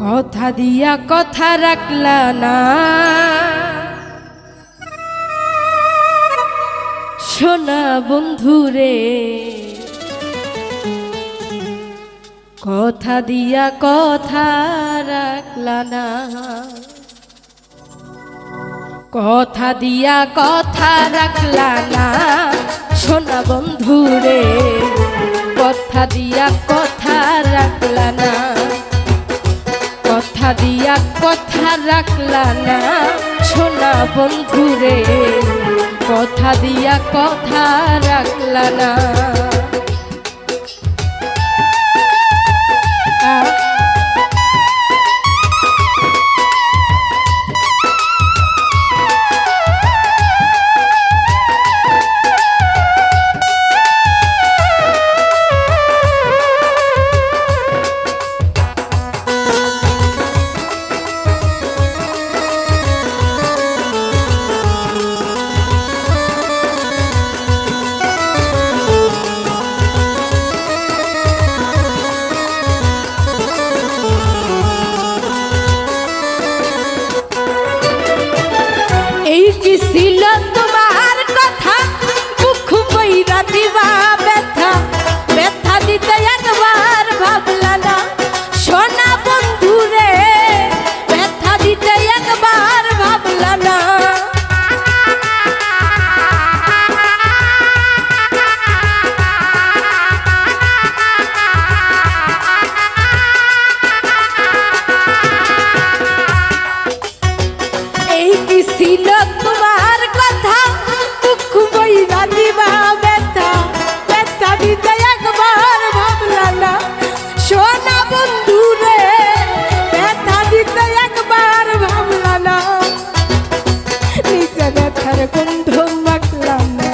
কথা দিয়া কথা রাখলা না, সোনা বন্ধুরে। কথা দিয়া কথা রাখলা না, কথা দিয়া কথা রাখলা না, সোনা বন্ধুরে। কথা দিয়া কথা রাখলা না, কথা দিয়া কথা রাখলা না, সোনা বন্ধুরে। কথা দিয়া কথা রাখলা না। এই কি ছিল তোমার কথা, মুখ বইরা দিবা ব্যথা, ব্যথা দিতে একবার ভাবলা না, সোনা বন্ধুরে। ব্যথা দিতে একবার ভাবলা না। এই কি ছিল তোমার কথা, দুঃখ বইরা দিবা ব্যথা, ব্যথা দিতে একবার ভাবলা না, সোনা বন্ধুরে। ব্যথা দিতে একবার ভাবলা না, নিজে ব্যথার গন্ধ মাখলা না।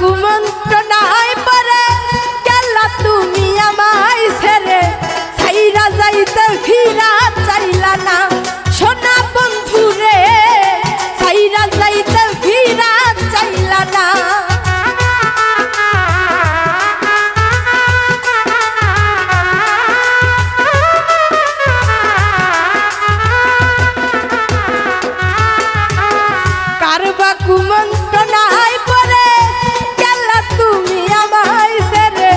কুমন্ত্রণায় পরে গেলা তুমি আমায় ছেড়ে, ছাইরা যাইতে ফিরা চাইলা না, সোনা বন্ধুরে। ছাইরা যাইতে ফিরা চাইলা না। কারবা কুমন্ত্রণায় পরে গেলা তুমি আমায় ছেড়ে,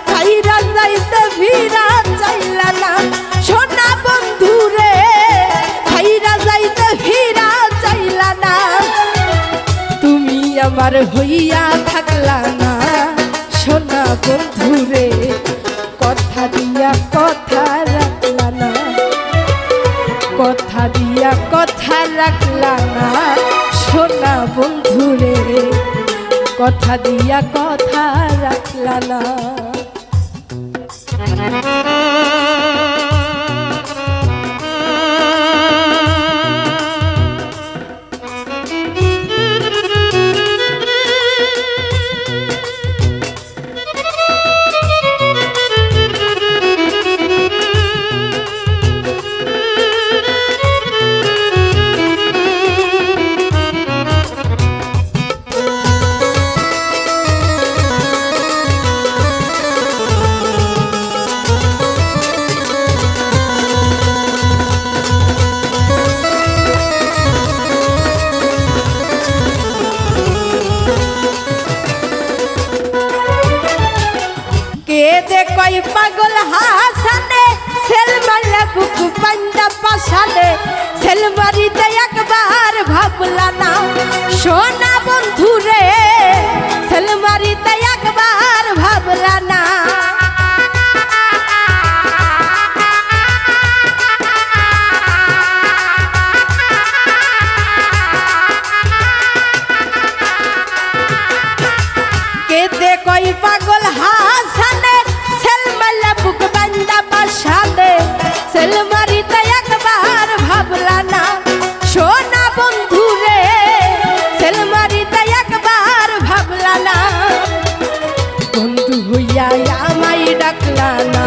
ছাইরা যাইতে ফিরা চাইলা না, সোনা বন্ধুরে। ছাইরা যাইতে ফিরা চাইলা না। তুমি আমার হইয়া থাকলা না, সোনা বন্ধুরে। কথা দিয়া কথা রাখলা না, কথা দিয়া কথা রাখলা না, সোনা বন্ধুরে। কথা দিয়া কথা রাখলা না। কই পাগল হাসানে সেল মারলে বুক পান্ডা পাশানে সেল মারিতে একবার ভাবলা না সোনা বন্ধু রে সেল মারিতে একবার ভাবলা না কেদে কই পাগল হাসানে সেল মারলে বুক পান্ডা পাশানে সেল মারিতে একবার ভাবলা না সোনা বন্ধু রে সেল মারিতে একবার ভাবলা না বন্ধু হইয়া আমায় ডাকলা না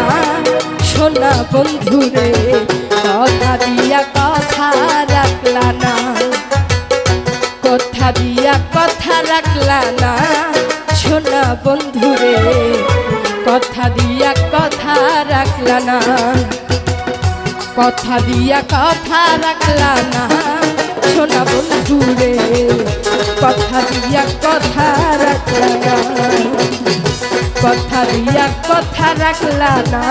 সোনা বন্ধু রে কথা দিয়া কথা রাখলা না কথা দিয়া কথা রাখলা না সোনা বন্ধু রে কথা দিয়া কথা রাখলা না কথা দিয়া কথা রাখলা না সোনা বন্ধু রে কথা দিয়া কথা রাখলা না কথা দিয়া কথা রাখলা না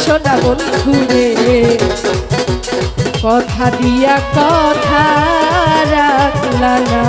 সোনা বন্ধু রে কথা দিয়া কথা রাখলা না।